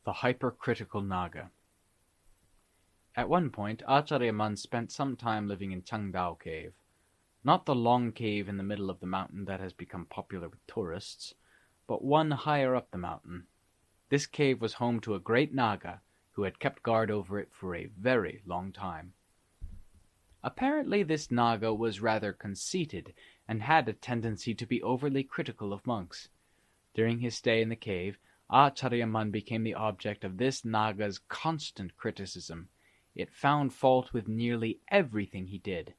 The hypercritical Naga. At one point, Acharya Mun spent some time living in Changdao Cave. Not the long cave in the middle of the mountain that has become popular with tourists, but one higher up the mountain. This cave was home to a great Naga who had kept guard over it for a very long time. Apparently this Naga was rather conceited and had a tendency to be overly critical of monks. During his stay in the cave, Acharya Mun became the object of this Naga's constant criticism. It found fault with nearly everything he did.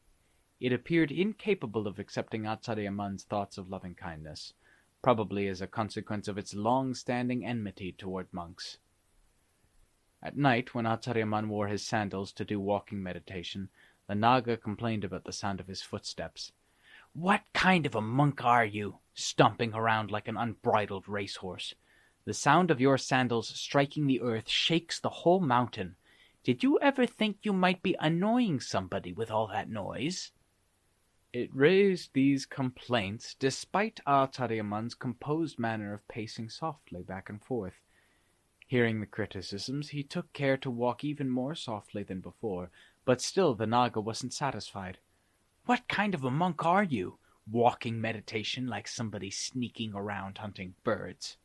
It appeared incapable of accepting Acharya Mun's thoughts of loving-kindness, probably as a consequence of its long-standing enmity toward monks. At night, when Acharya Mun wore his sandals to do walking meditation, the Naga complained about the sound of his footsteps. "What kind of a monk are you, stomping around like an unbridled racehorse? The sound of your sandals striking the earth shakes the whole mountain. Did you ever think you might be annoying somebody with all that noise?" It raised these complaints despite Acharya Mun's composed manner of pacing softly back and forth. Hearing the criticisms, he took care to walk even more softly than before, but still the Naga wasn't satisfied. "What kind of a monk are you, walking meditation like somebody sneaking around hunting birds?"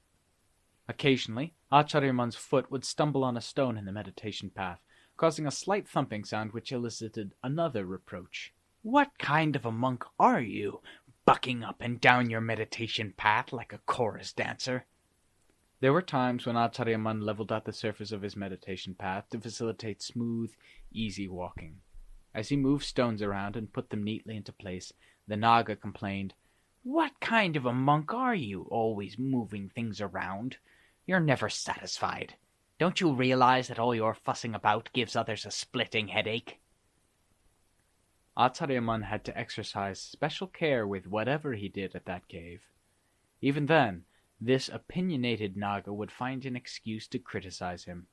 Occasionally, Acharya Mun's foot would stumble on a stone in the meditation path, causing a slight thumping sound which elicited another reproach. "What kind of a monk are you, bucking up and down your meditation path like a chorus dancer?" There were times when Acharya Mun leveled out the surface of his meditation path to facilitate smooth, easy walking. As he moved stones around and put them neatly into place, the Naga complained, "What kind of a monk are you, always moving things around? You're never satisfied. Don't you realize that all your fussing about gives others a splitting headache?" Acharya Mun had to exercise special care with whatever he did at that cave. Even then, this opinionated Naga would find an excuse to criticize him.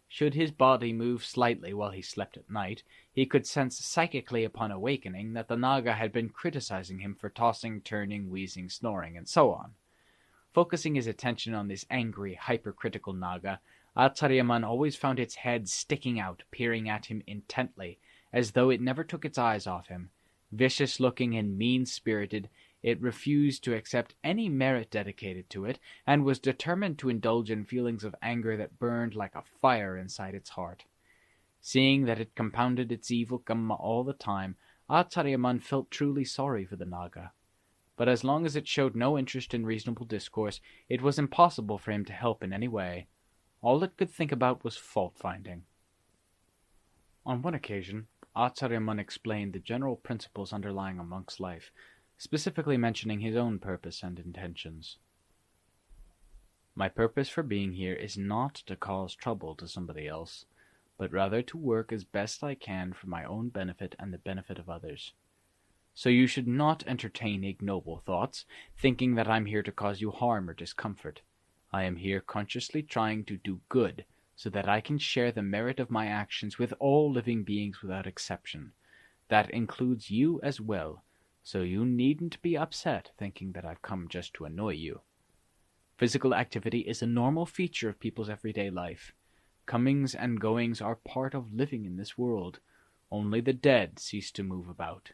Should his body move slightly while he slept at night, he could sense psychically upon awakening that the Naga had been criticizing him for tossing, turning, wheezing, snoring, and so on. Focusing his attention on this angry, hypercritical Naga, Acharya Mun always found its head sticking out, peering at him intently, as though it never took its eyes off him. Vicious-looking and mean-spirited, it refused to accept any merit dedicated to it, and was determined to indulge in feelings of anger that burned like a fire inside its heart. Seeing that it compounded its evil karma all the time, Acharya Mun felt truly sorry for the Naga. But as long as it showed no interest in reasonable discourse, it was impossible for him to help in any way. All it could think about was fault-finding. On one occasion, Acharya Mun explained the general principles underlying a monk's life, specifically mentioning his own purpose and intentions. "My purpose for being here is not to cause trouble to somebody else, but rather to work as best I can for my own benefit and the benefit of others. So you should not entertain ignoble thoughts, thinking that I'm here to cause you harm or discomfort. I am here consciously trying to do good, so that I can share the merit of my actions with all living beings without exception. That includes you as well, so you needn't be upset thinking that I've come just to annoy you. Physical activity is a normal feature of people's everyday life. Comings and goings are part of living in this world. Only the dead cease to move about.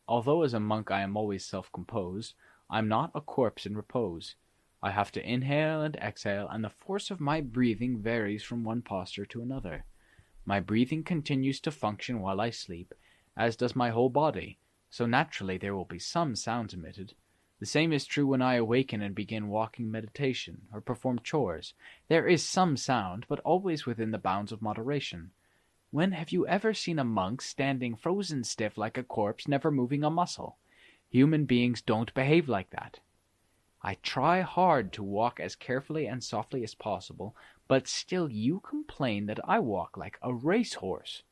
Although as a monk I am always self-composed, I'm not a corpse in repose. I have to inhale and exhale, and the force of my breathing varies from one posture to another. My breathing continues to function while I sleep, as does my whole body, so naturally there will be some sounds emitted. The same is true when I awaken and begin walking meditation, or perform chores. There is some sound, but always within the bounds of moderation. When have you ever seen a monk standing frozen stiff like a corpse, never moving a muscle? Human beings don't behave like that. I try hard to walk as carefully and softly as possible, but still you complain that I walk like a racehorse.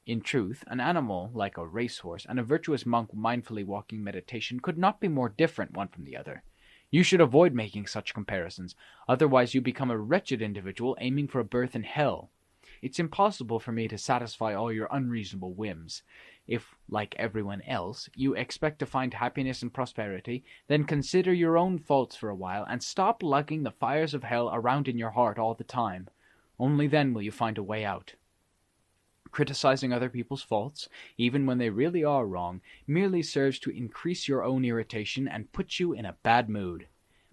In truth, an animal like a racehorse and a virtuous monk mindfully walking meditation could not be more different one from the other. You should avoid making such comparisons, otherwise you become a wretched individual aiming for a berth in hell. It's impossible for me to satisfy all your unreasonable whims. If, like everyone else, you expect to find happiness and prosperity, then consider your own faults for a while and stop lugging the fires of hell around in your heart all the time. Only then will you find a way out. Criticizing other people's faults, even when they really are wrong, merely serves to increase your own irritation and put you in a bad mood.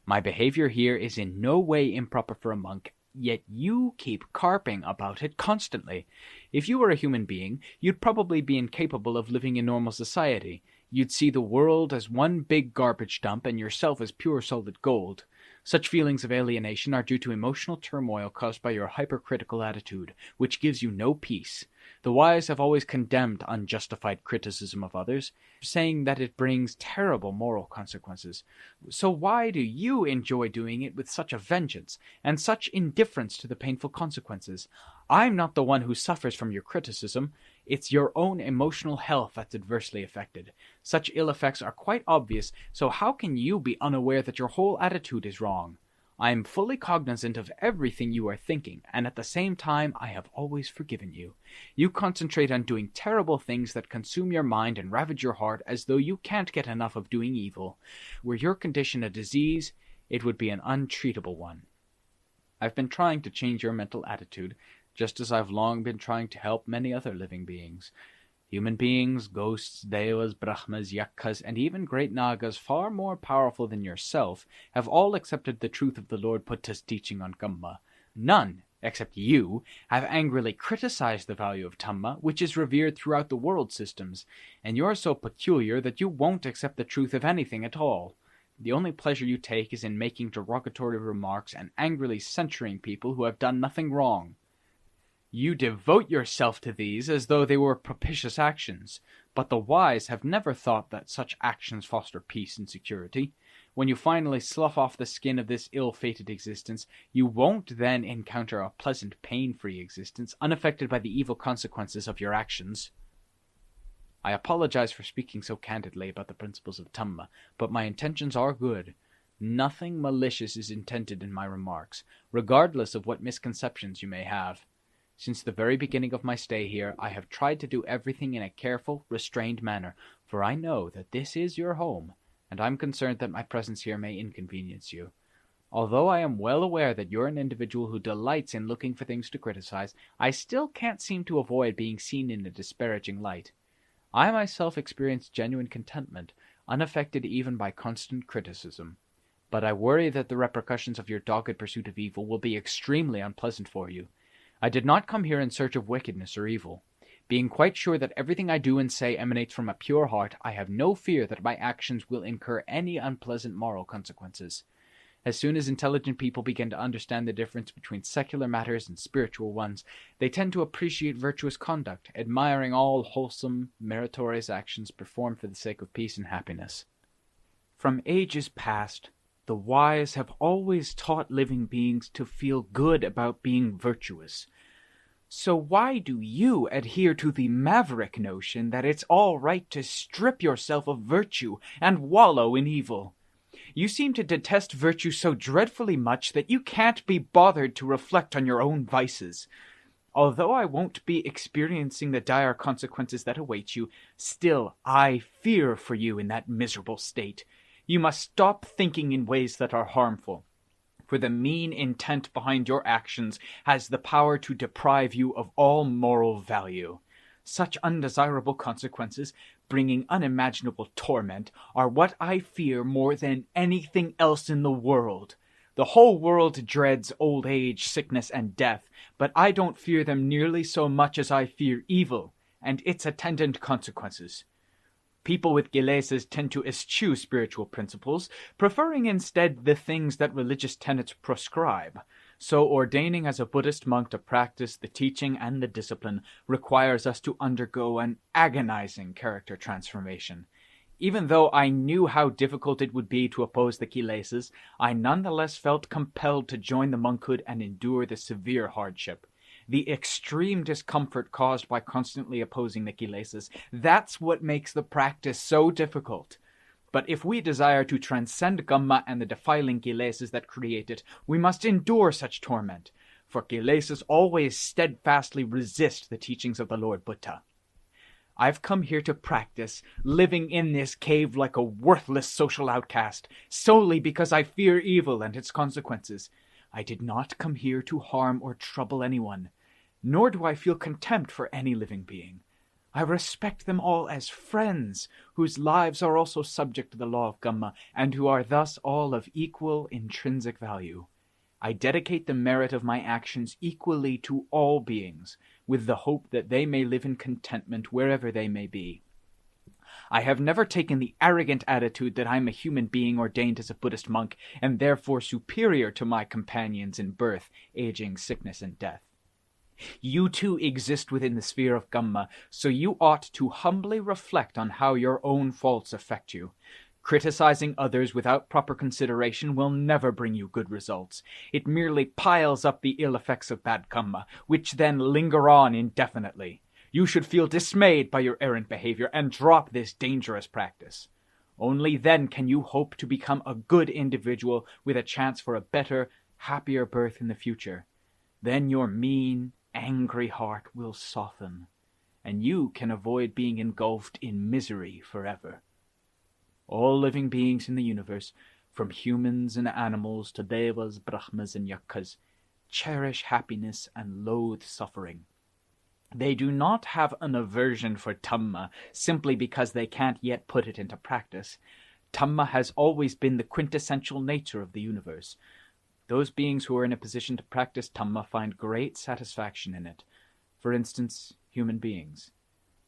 My behavior here is in no way improper for a monk, yet you keep carping about it constantly. If you were a human being, you'd probably be incapable of living in normal society. You'd see the world as one big garbage dump and yourself as pure solid gold. Such feelings of alienation are due to emotional turmoil caused by your hypercritical attitude, which gives you no peace. The wise have always condemned unjustified criticism of others, saying that it brings terrible moral consequences. So why do you enjoy doing it with such a vengeance, and such indifference to the painful consequences? I'm not the one who suffers from your criticism. It's your own emotional health that's adversely affected. Such ill effects are quite obvious, so how can you be unaware that your whole attitude is wrong? I am fully cognizant of everything you are thinking, and at the same time I have always forgiven you. You concentrate on doing terrible things that consume your mind and ravage your heart as though you can't get enough of doing evil. Were your condition a disease, it would be an untreatable one. I've been trying to change your mental attitude, just as I've long been trying to help many other living beings. Human beings, ghosts, devas, brahmas, yaksas, and even great nagas far more powerful than yourself have all accepted the truth of the Lord Buddha's teaching on Dhamma. None, except you, have angrily criticized the value of Dhamma, which is revered throughout the world systems, and you're so peculiar that you won't accept the truth of anything at all. The only pleasure you take is in making derogatory remarks and angrily censuring people who have done nothing wrong. You devote yourself to these as though they were propitious actions, but the wise have never thought that such actions foster peace and security. When you finally slough off the skin of this ill-fated existence, you won't then encounter a pleasant, pain-free existence, unaffected by the evil consequences of your actions. I apologize for speaking so candidly about the principles of Dhamma, but my intentions are good. Nothing malicious is intended in my remarks, regardless of what misconceptions you may have. Since the very beginning of my stay here, I have tried to do everything in a careful, restrained manner, for I know that this is your home, and I'm concerned that my presence here may inconvenience you. Although I am well aware that you're an individual who delights in looking for things to criticize, I still can't seem to avoid being seen in a disparaging light. I myself experience genuine contentment, unaffected even by constant criticism. But I worry that the repercussions of your dogged pursuit of evil will be extremely unpleasant for you. I did not come here in search of wickedness or evil. Being quite sure that everything I do and say emanates from a pure heart, I have no fear that my actions will incur any unpleasant moral consequences. As soon as intelligent people begin to understand the difference between secular matters and spiritual ones, they tend to appreciate virtuous conduct, admiring all wholesome, meritorious actions performed for the sake of peace and happiness. From ages past, the wise have always taught living beings to feel good about being virtuous. So why do you adhere to the maverick notion that it's all right to strip yourself of virtue and wallow in evil? You seem to detest virtue so dreadfully much that you can't be bothered to reflect on your own vices. Although I won't be experiencing the dire consequences that await you, still I fear for you in that miserable state. You must stop thinking in ways that are harmful, for the mean intent behind your actions has the power to deprive you of all moral value. Such undesirable consequences, bringing unimaginable torment, are what I fear more than anything else in the world. The whole world dreads old age, sickness, and death, but I don't fear them nearly so much as I fear evil and its attendant consequences. People with kilesas tend to eschew spiritual principles, preferring instead the things that religious tenets prescribe. So ordaining as a Buddhist monk to practice the teaching and the discipline requires us to undergo an agonizing character transformation. Even though I knew how difficult it would be to oppose the kilesas, I nonetheless felt compelled to join the monkhood and endure the severe hardship. The extreme discomfort caused by constantly opposing the kilesas, that's what makes the practice so difficult. But if we desire to transcend Dhamma and the defiling kilesas that create it, we must endure such torment, for kilesas always steadfastly resist the teachings of the Lord Buddha. I've come here to practice, living in this cave like a worthless social outcast, solely because I fear evil and its consequences. I did not come here to harm or trouble anyone, nor do I feel contempt for any living being. I respect them all as friends, whose lives are also subject to the law of Dhamma, and who are thus all of equal intrinsic value. I dedicate the merit of my actions equally to all beings, with the hope that they may live in contentment wherever they may be. I have never taken the arrogant attitude that I am a human being ordained as a Buddhist monk, and therefore superior to my companions in birth, aging, sickness, and death. You too exist within the sphere of Dhamma, so you ought to humbly reflect on how your own faults affect you. Criticizing others without proper consideration will never bring you good results. It merely piles up the ill effects of bad karma, which then linger on indefinitely. You should feel dismayed by your errant behavior and drop this dangerous practice. Only then can you hope to become a good individual with a chance for a better, happier birth in the future. Then your mean, angry heart will soften, and you can avoid being engulfed in misery forever. All living beings in the universe, from humans and animals to devas, brahmas, and yaksas, cherish happiness and loathe suffering. They do not have an aversion for Dhamma simply because they can't yet put it into practice. Dhamma has always been the quintessential nature of the universe. Those beings who are in a position to practice Dhamma find great satisfaction in it. For instance, human beings.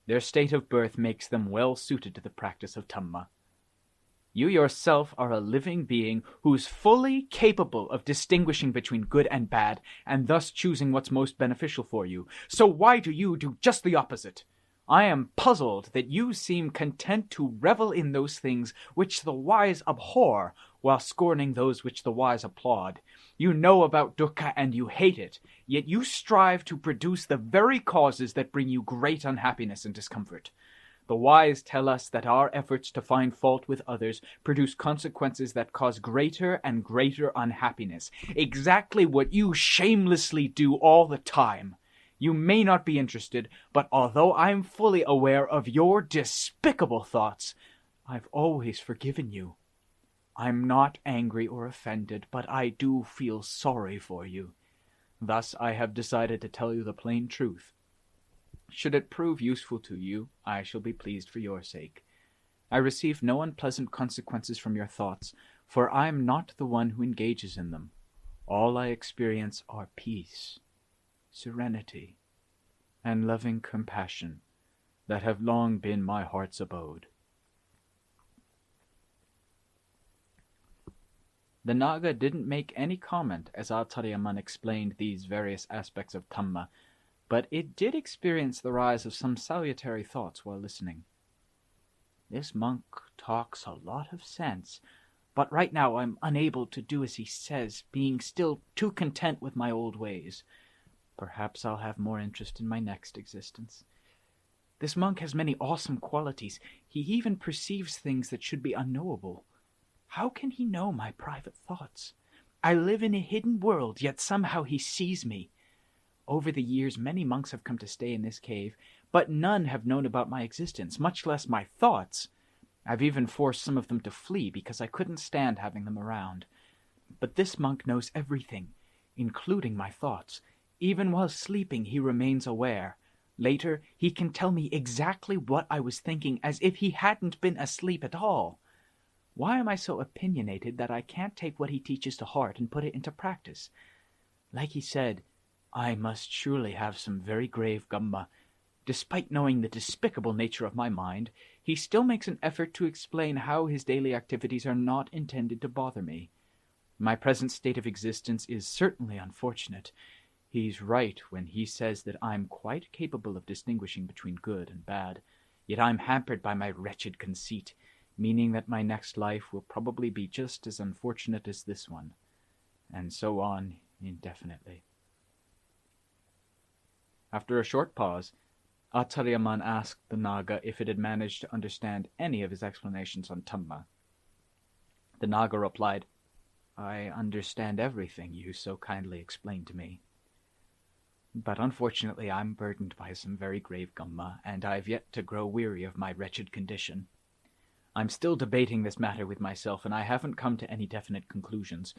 Their state of birth makes them well suited to the practice of Dhamma. You yourself are a living being who is fully capable of distinguishing between good and bad, and thus choosing what's most beneficial for you. So why do you do just the opposite? I am puzzled that you seem content to revel in those things which the wise abhor, while scorning those which the wise applaud. You know about dukkha and you hate it, yet you strive to produce the very causes that bring you great unhappiness and discomfort. The wise tell us that our efforts to find fault with others produce consequences that cause greater and greater unhappiness. Exactly what you shamelessly do all the time. You may not be interested, but although I'm fully aware of your despicable thoughts, I've always forgiven you. I'm not angry or offended, but I do feel sorry for you. Thus I have decided to tell you the plain truth. Should it prove useful to you, I shall be pleased for your sake. I receive no unpleasant consequences from your thoughts, for I am not the one who engages in them. All I experience are peace, serenity, and loving compassion that have long been my heart's abode. The Naga didn't make any comment as Acariya explained these various aspects of Dhamma, but it did experience the rise of some salutary thoughts while listening. This monk talks a lot of sense, but right now I'm unable to do as he says, being still too content with my old ways. Perhaps I'll have more interest in my next existence. This monk has many awesome qualities. He even perceives things that should be unknowable. How can he know my private thoughts? I live in a hidden world, yet somehow he sees me. Over the years, many monks have come to stay in this cave, but none have known about my existence, much less my thoughts. I've even forced some of them to flee because I couldn't stand having them around. But this monk knows everything, including my thoughts. Even while sleeping, he remains aware. Later, he can tell me exactly what I was thinking as if he hadn't been asleep at all. Why am I so opinionated that I can't take what he teaches to heart and put it into practice? Like he said, I must surely have some very grave Dhamma. Despite knowing the despicable nature of my mind, he still makes an effort to explain how his daily activities are not intended to bother me. My present state of existence is certainly unfortunate. He's right when he says that I'm quite capable of distinguishing between good and bad, yet I'm hampered by my wretched conceit, meaning that my next life will probably be just as unfortunate as this one, and so on indefinitely. After a short pause, Acariya asked the Naga if it had managed to understand any of his explanations on Dhamma. The Naga replied, I understand everything you so kindly explained to me. But unfortunately I'm burdened by some very grave gumma, and I've yet to grow weary of my wretched condition. I'm still debating this matter with myself, and I haven't come to any definite conclusions.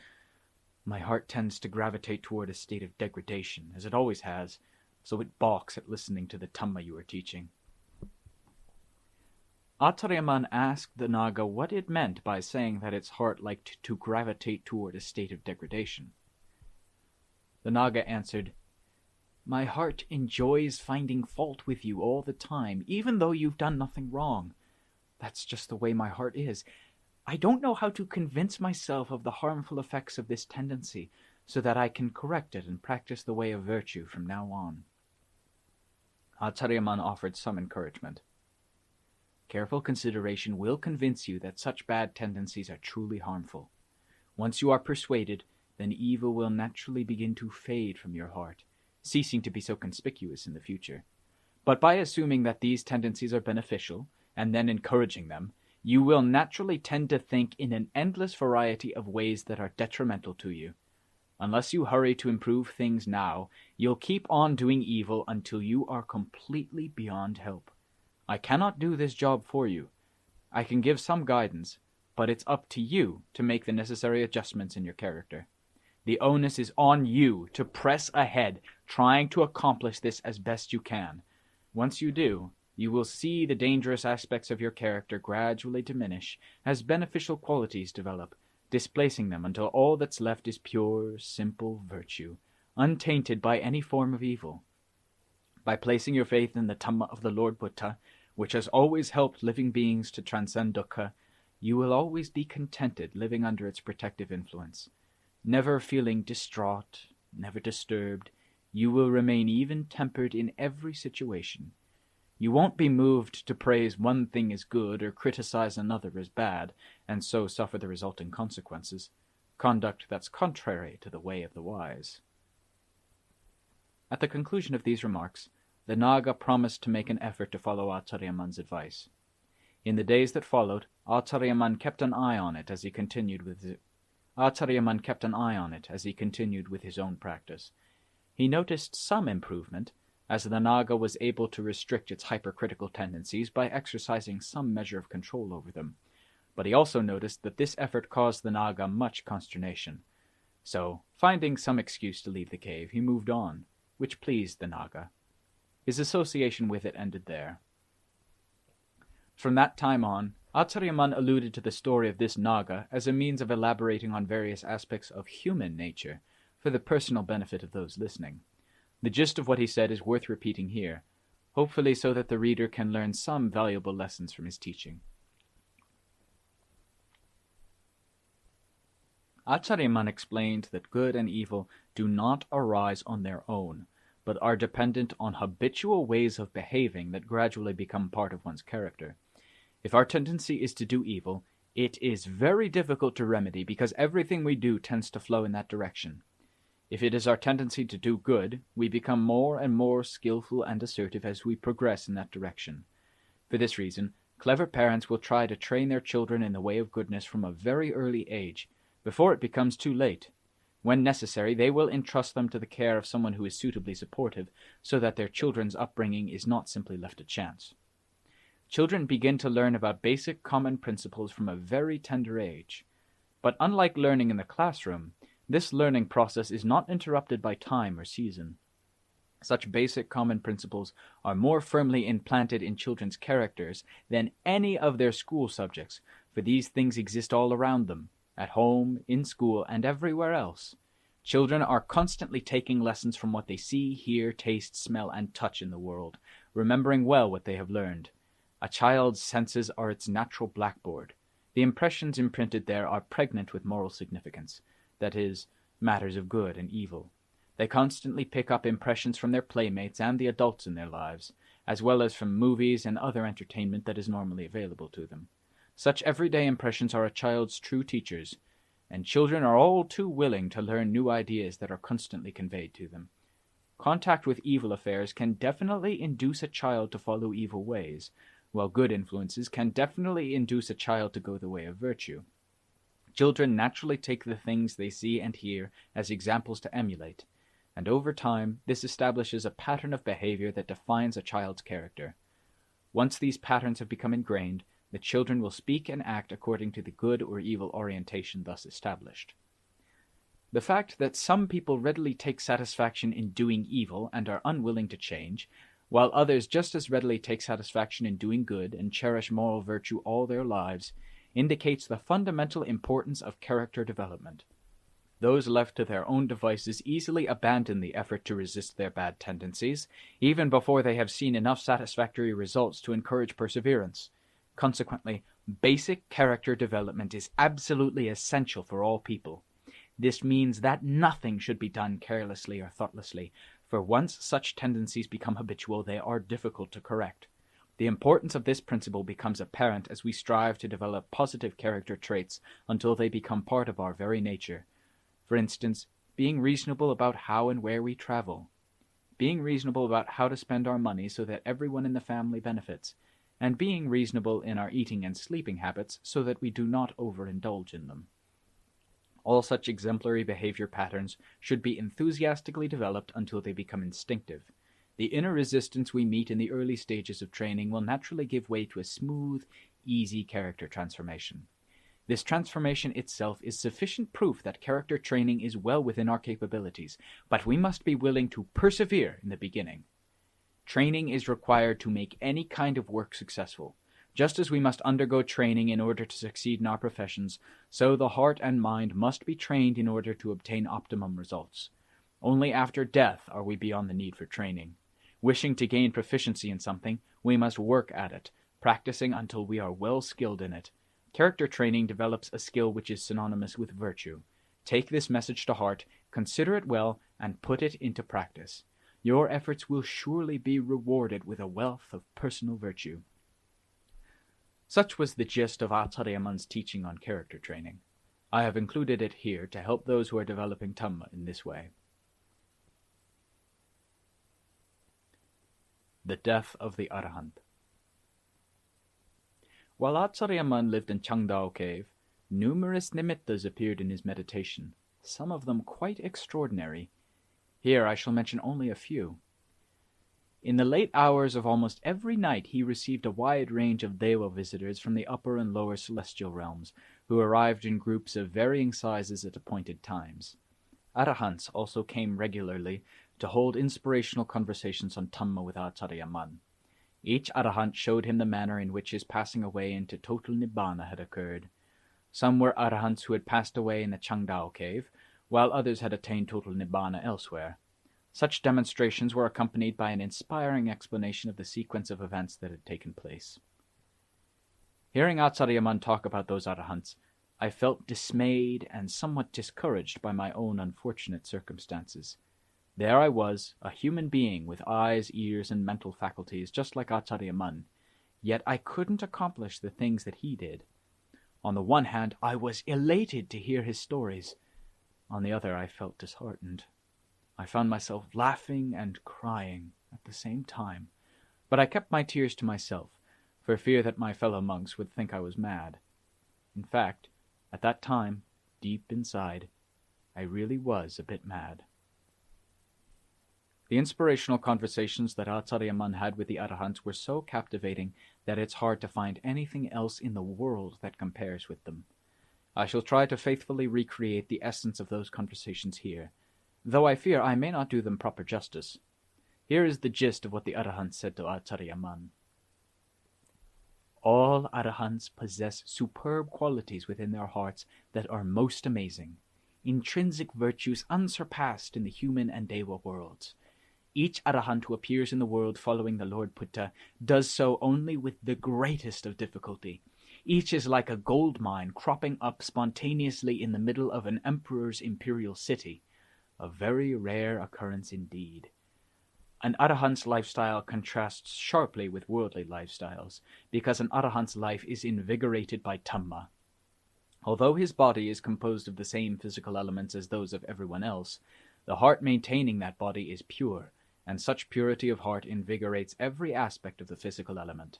My heart tends to gravitate toward a state of degradation, as it always has, so it balks at listening to the Dhamma you are teaching. Acariya asked the Naga what it meant by saying that its heart liked to gravitate toward a state of degradation. The Naga answered, "My heart enjoys finding fault with you all the time, even though you've done nothing wrong. That's just the way my heart is. I don't know how to convince myself of the harmful effects of this tendency, so that I can correct it and practice the way of virtue from now on." Acariya offered some encouragement. "Careful consideration will convince you that such bad tendencies are truly harmful. Once you are persuaded, then evil will naturally begin to fade from your heart, ceasing to be so conspicuous in the future. But by assuming that these tendencies are beneficial, and then encouraging them, you will naturally tend to think in an endless variety of ways that are detrimental to you. Unless you hurry to improve things now, you'll keep on doing evil until you are completely beyond help. I cannot do this job for you. I can give some guidance, but it's up to you to make the necessary adjustments in your character. The onus is on you to press ahead, trying to accomplish this as best you can. Once you do, you will see the dangerous aspects of your character gradually diminish as beneficial qualities develop, displacing them until all that's left is pure, simple virtue, untainted by any form of evil. By placing your faith in the Dhamma of the Lord Buddha, which has always helped living beings to transcend dukkha, you will always be contented living under its protective influence. Never feeling distraught, never disturbed, you will remain even-tempered in every situation. You won't be moved to praise one thing as good or criticize another as bad, and so suffer the resulting consequences, conduct that's contrary to the way of the wise." At the conclusion of these remarks, the Naga promised to make an effort to follow Acariya advice. In the days that followed, Acariya kept an eye on it as he continued with his own practice. He noticed some improvement, as the Naga was able to restrict its hypercritical tendencies by exercising some measure of control over them. But he also noticed that this effort caused the Naga much consternation. So, finding some excuse to leave the cave, he moved on, which pleased the Naga. His association with it ended there. From that time on, Acariya alluded to the story of this Naga as a means of elaborating on various aspects of human nature for the personal benefit of those listening. The gist of what he said is worth repeating here, hopefully so that the reader can learn some valuable lessons from his teaching. Acariya explained that good and evil do not arise on their own, but are dependent on habitual ways of behaving that gradually become part of one's character. If our tendency is to do evil, it is very difficult to remedy because everything we do tends to flow in that direction. If it is our tendency to do good, we become more and more skillful and assertive as we progress in that direction. For this reason, clever parents will try to train their children in the way of goodness from a very early age, before it becomes too late. When necessary, they will entrust them to the care of someone who is suitably supportive, so that their children's upbringing is not simply left to chance. Children begin to learn about basic common principles from a very tender age. But unlike learning in the classroom, this learning process is not interrupted by time or season. Such basic common principles are more firmly implanted in children's characters than any of their school subjects, for these things exist all around them, at home, in school, and everywhere else. Children are constantly taking lessons from what they see, hear, taste, smell, and touch in the world, remembering well what they have learned. A child's senses are its natural blackboard. The impressions imprinted there are pregnant with moral significance, that is, matters of good and evil. They constantly pick up impressions from their playmates and the adults in their lives, as well as from movies and other entertainment that is normally available to them. Such everyday impressions are a child's true teachers, and children are all too willing to learn new ideas that are constantly conveyed to them. Contact with evil affairs can definitely induce a child to follow evil ways, while good influences can definitely induce a child to go the way of virtue. Children naturally take the things they see and hear as examples to emulate. and over time this establishes a pattern of behavior that defines a child's character. Once these patterns have become ingrained, the children will speak and act according to the good or evil orientation thus established. The fact that some people readily take satisfaction in doing evil and are unwilling to change, while others just as readily take satisfaction in doing good and cherish moral virtue all their lives, indicates the fundamental importance of character development. Those left to their own devices easily abandon the effort to resist their bad tendencies, even before they have seen enough satisfactory results to encourage perseverance. Consequently, basic character development is absolutely essential for all people. This means that nothing should be done carelessly or thoughtlessly, for once such tendencies become habitual, they are difficult to correct. The importance of this principle becomes apparent as we strive to develop positive character traits until they become part of our very nature. For instance, being reasonable about how and where we travel, being reasonable about how to spend our money so that everyone in the family benefits, and being reasonable in our eating and sleeping habits so that we do not overindulge in them. All such exemplary behavior patterns should be enthusiastically developed until they become instinctive. The inner resistance we meet in the early stages of training will naturally give way to a smooth, easy character transformation. This transformation itself is sufficient proof that character training is well within our capabilities, but we must be willing to persevere in the beginning. Training is required to make any kind of work successful. Just as we must undergo training in order to succeed in our professions, so the heart and mind must be trained in order to obtain optimum results. Only after death are we beyond the need for training. Wishing to gain proficiency in something, we must work at it, practicing until we are well skilled in it. Character training develops a skill which is synonymous with virtue. Take this message to heart, consider it well, and put it into practice. Your efforts will surely be rewarded with a wealth of personal virtue. Such was the gist of Acariya Mun's teaching on character training. I have included it here to help those who are developing Dhamma in this way. The death of the Arahant. While Acariya Mun lived in Changdao cave, numerous nimittas appeared in his meditation, some of them quite extraordinary. Here I shall mention only a few. In the late hours of almost every night he received a wide range of Deva visitors from the upper and lower celestial realms, who arrived in groups of varying sizes at appointed times. Arahants also came regularly to hold inspirational conversations on Dhamma with Acariya Mun. Each Arahant showed him the manner in which his passing away into total Nibbana had occurred. Some were Arahants who had passed away in the Changdao cave, while others had attained total Nibbana elsewhere. Such demonstrations were accompanied by an inspiring explanation of the sequence of events that had taken place. Hearing Acariya Mun talk about those Arahants, I felt dismayed and somewhat discouraged by my own unfortunate circumstances. There I was, a human being with eyes, ears, and mental faculties just like Acariya Mun, yet I couldn't accomplish the things that he did. On the one hand, I was elated to hear his stories. On the other, I felt disheartened. I found myself laughing and crying at the same time, but I kept my tears to myself, for fear that my fellow monks would think I was mad. In fact, at that time, deep inside, I really was a bit mad. The inspirational conversations that Acariya Mun had with the Arahants were so captivating that it's hard to find anything else in the world that compares with them. I shall try to faithfully recreate the essence of those conversations here, though I fear I may not do them proper justice. Here is the gist of what the Arahants said to Acariya Mun. All Arahants possess superb qualities within their hearts that are most amazing, intrinsic virtues unsurpassed in the human and Deva worlds. Each Arahant who appears in the world following the Lord Buddha does so only with the greatest of difficulty. Each is like a gold mine cropping up spontaneously in the middle of an emperor's imperial city, a very rare occurrence indeed. An Arahant's lifestyle contrasts sharply with worldly lifestyles, because an Arahant's life is invigorated by Dhamma. Although his body is composed of the same physical elements as those of everyone else, the heart maintaining that body is pure, and such purity of heart invigorates every aspect of the physical element.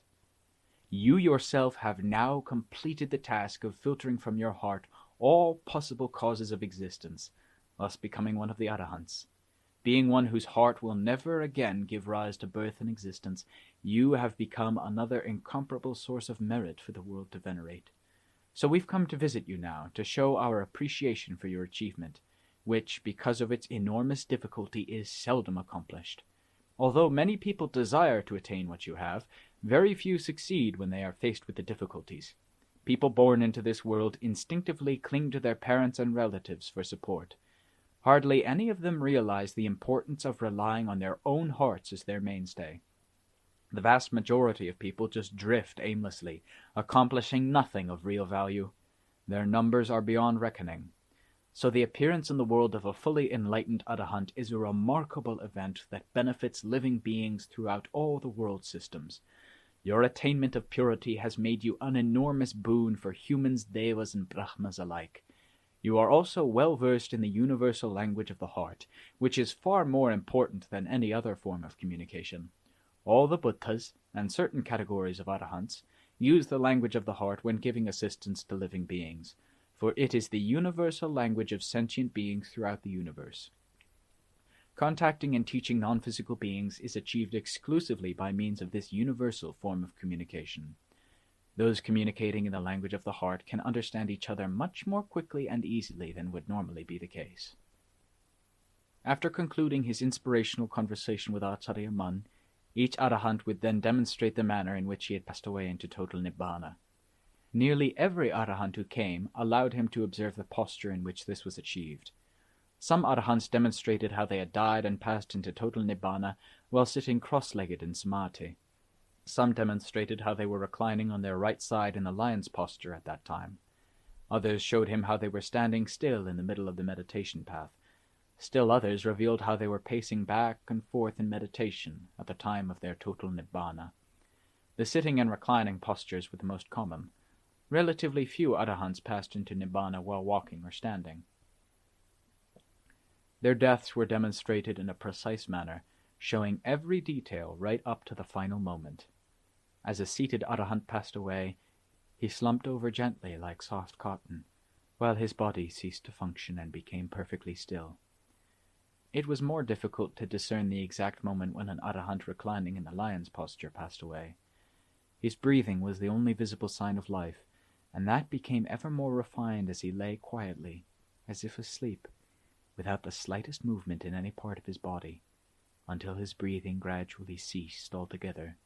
You yourself have now completed the task of filtering from your heart all possible causes of existence, thus becoming one of the Arahants. Being one whose heart will never again give rise to birth and existence, you have become another incomparable source of merit for the world to venerate. So we've come to visit you now, to show our appreciation for your achievement, which, because of its enormous difficulty, is seldom accomplished. Although many people desire to attain what you have, very few succeed when they are faced with the difficulties. People born into this world instinctively cling to their parents and relatives for support. Hardly any of them realize the importance of relying on their own hearts as their mainstay. The vast majority of people just drift aimlessly, accomplishing nothing of real value. Their numbers are beyond reckoning. So the appearance in the world of a fully enlightened Arahant is a remarkable event that benefits living beings throughout all the world systems. Your attainment of purity has made you an enormous boon for humans, devas, and brahmas alike. You are also well versed in the universal language of the heart, which is far more important than any other form of communication. All the Buddhas, and certain categories of Arahants, use the language of the heart when giving assistance to living beings, for it is the universal language of sentient beings throughout the universe. Contacting and teaching non-physical beings is achieved exclusively by means of this universal form of communication. Those communicating in the language of the heart can understand each other much more quickly and easily than would normally be the case. After concluding his inspirational conversation with Acariya Mun, each Arahant would then demonstrate the manner in which he had passed away into total Nibbana. Nearly every Arahant who came allowed him to observe the posture in which this was achieved. Some Arahants demonstrated how they had died and passed into total Nibbana while sitting cross-legged in Samadhi. Some demonstrated how they were reclining on their right side in the lion's posture at that time. Others showed him how they were standing still in the middle of the meditation path. Still others revealed how they were pacing back and forth in meditation at the time of their total Nibbana. The sitting and reclining postures were the most common. Relatively few Arahants passed into Nibbana while walking or standing. Their deaths were demonstrated in a precise manner, showing every detail right up to the final moment. As a seated Arahant passed away, he slumped over gently like soft cotton, while his body ceased to function and became perfectly still. It was more difficult to discern the exact moment when an Arahant reclining in the lion's posture passed away. His breathing was the only visible sign of life, and that became ever more refined as he lay quietly, as if asleep, without the slightest movement in any part of his body, until his breathing gradually ceased altogether.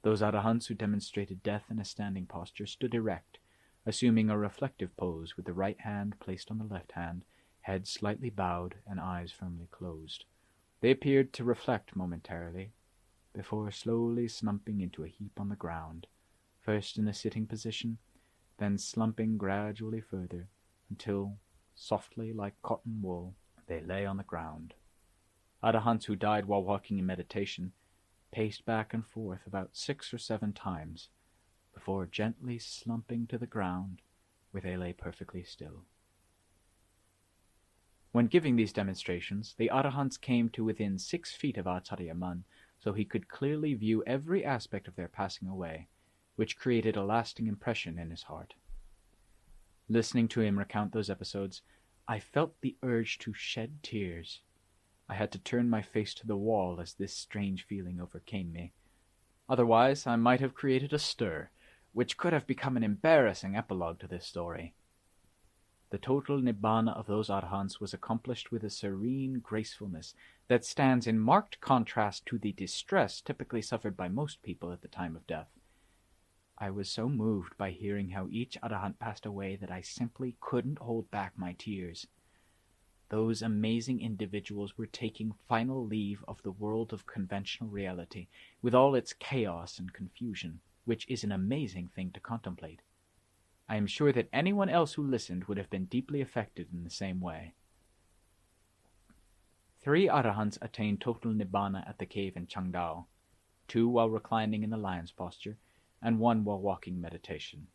Those Arahants who demonstrated death in a standing posture stood erect, assuming a reflective pose with the right hand placed on the left hand, head slightly bowed and eyes firmly closed. They appeared to reflect momentarily, before slowly slumping into a heap on the ground, first in a sitting position, then slumping gradually further, until, softly like cotton wool, they lay on the ground. Arahants who died while walking in meditation paced back and forth about 6 or 7 times, before gently slumping to the ground, where they lay perfectly still. When giving these demonstrations, the Arahants came to within 6 feet of Acariya Mun, so he could clearly view every aspect of their passing away, which created a lasting impression in his heart. Listening to him recount those episodes, I felt the urge to shed tears. I had to turn my face to the wall as this strange feeling overcame me. Otherwise, I might have created a stir, which could have become an embarrassing epilogue to this story. The total Nibbana of those Arahants was accomplished with a serene gracefulness that stands in marked contrast to the distress typically suffered by most people at the time of death. I was so moved by hearing how each Arahant passed away that I simply couldn't hold back my tears. Those amazing individuals were taking final leave of the world of conventional reality, with all its chaos and confusion, which is an amazing thing to contemplate. I am sure that anyone else who listened would have been deeply affected in the same way. 3 Arahants attained total Nibbana at the cave in Changdao, 2 while reclining in the lion's posture, and 1 while walking meditation.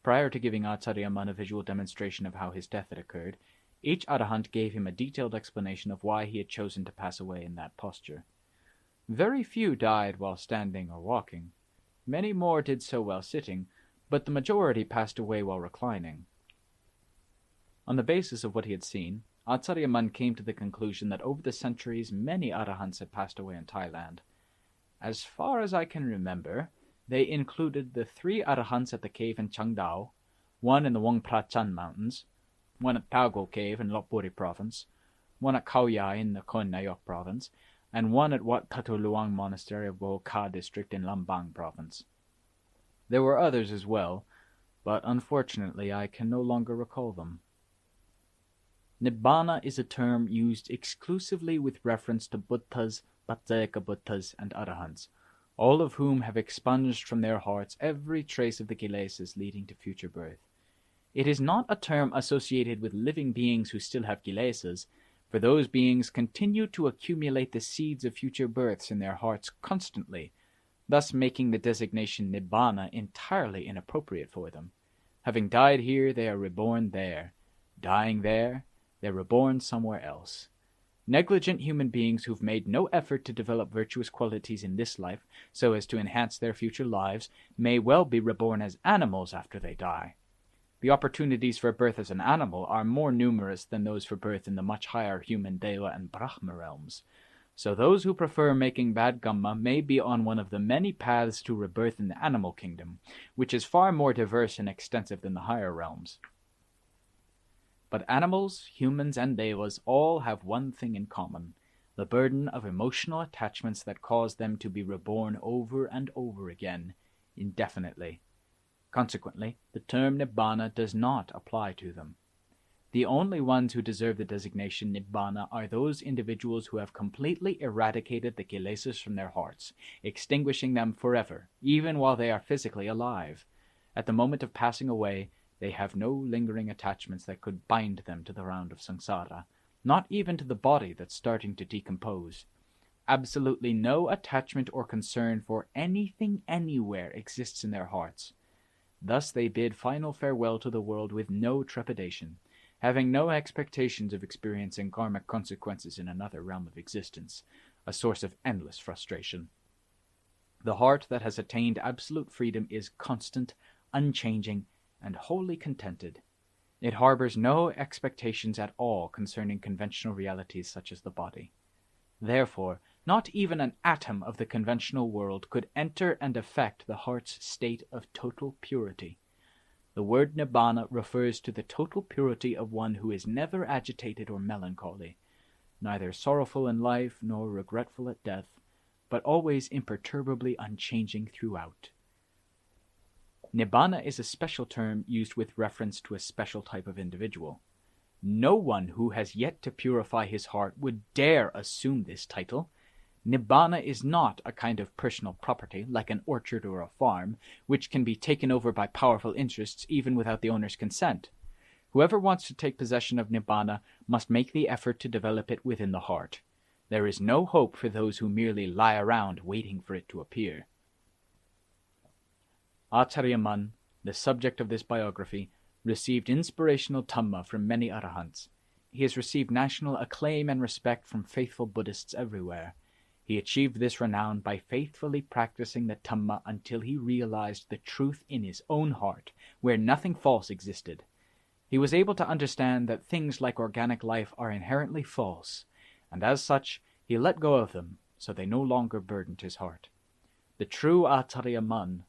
Prior to giving Acariya Mun a visual demonstration of how his death had occurred, each Arahant gave him a detailed explanation of why he had chosen to pass away in that posture. Very few died while standing or walking. Many more did so while sitting, but the majority passed away while reclining. On the basis of what he had seen, Acariya Mun came to the conclusion that over the centuries many arahants had passed away in Thailand. As far as I can remember, they included the 3 arahants at the cave in Changdao, one in the Wong Prachan Mountains, one at Tago Cave in Lopburi Province, one at Khao Yai in the Khon Nayok Province, and one at Wat Pa Luang Monastery of Bo Ka District in Lambang Province. There were others as well, but unfortunately I can no longer recall them. Nibbana is a term used exclusively with reference to Buddhas, Pacceka Buddhas, and Arahants, all of whom have expunged from their hearts every trace of the kilesas leading to future birth. It is not a term associated with living beings who still have kilesas, for those beings continue to accumulate the seeds of future births in their hearts constantly, thus making the designation Nibbana entirely inappropriate for them. Having died here, they are reborn there. Dying there, they're reborn somewhere else. Negligent human beings who've made no effort to develop virtuous qualities in this life so as to enhance their future lives may well be reborn as animals after they die. The opportunities for birth as an animal are more numerous than those for birth in the much higher human Deva and Brahma realms, so those who prefer making bad karma may be on one of the many paths to rebirth in the animal kingdom, which is far more diverse and extensive than the higher realms. But animals, humans, and devas all have one thing in common: the burden of emotional attachments that cause them to be reborn over and over again, indefinitely. Consequently, the term Nibbana does not apply to them. The only ones who deserve the designation Nibbana are those individuals who have completely eradicated the kilesas from their hearts, extinguishing them forever, even while they are physically alive. At the moment of passing away, they have no lingering attachments that could bind them to the round of samsara, not even to the body that's starting to decompose. Absolutely no attachment or concern for anything anywhere exists in their hearts. Thus they bid final farewell to the world with no trepidation, having no expectations of experiencing karmic consequences in another realm of existence, a source of endless frustration. The heart that has attained absolute freedom is constant, unchanging, and wholly contented. It harbors no expectations at all concerning conventional realities such as the body. Therefore, not even an atom of the conventional world could enter and affect the heart's state of total purity. The word Nibbana refers to the total purity of one who is never agitated or melancholy, neither sorrowful in life nor regretful at death, but always imperturbably unchanging throughout. Nibbana is a special term used with reference to a special type of individual. No one who has yet to purify his heart would dare assume this title. Nibbana is not a kind of personal property, like an orchard or a farm, which can be taken over by powerful interests even without the owner's consent. Whoever wants to take possession of Nibbana must make the effort to develop it within the heart. There is no hope for those who merely lie around waiting for it to appear. Acariya Mun, the subject of this biography, received inspirational Dhamma from many arahants. He has received national acclaim and respect from faithful Buddhists everywhere. He achieved this renown by faithfully practicing the Dhamma until he realized the truth in his own heart, where nothing false existed. He was able to understand that things like organic life are inherently false, and as such, he let go of them, so they no longer burdened his heart. The true Acariya Mun,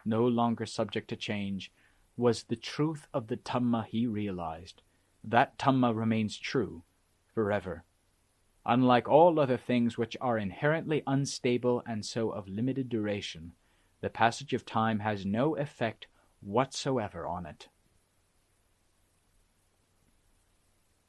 no longer subject to change, was the truth of the Dhamma he realized. That Dhamma remains true forever. Unlike all other things which are inherently unstable and so of limited duration, the passage of time has no effect whatsoever on it.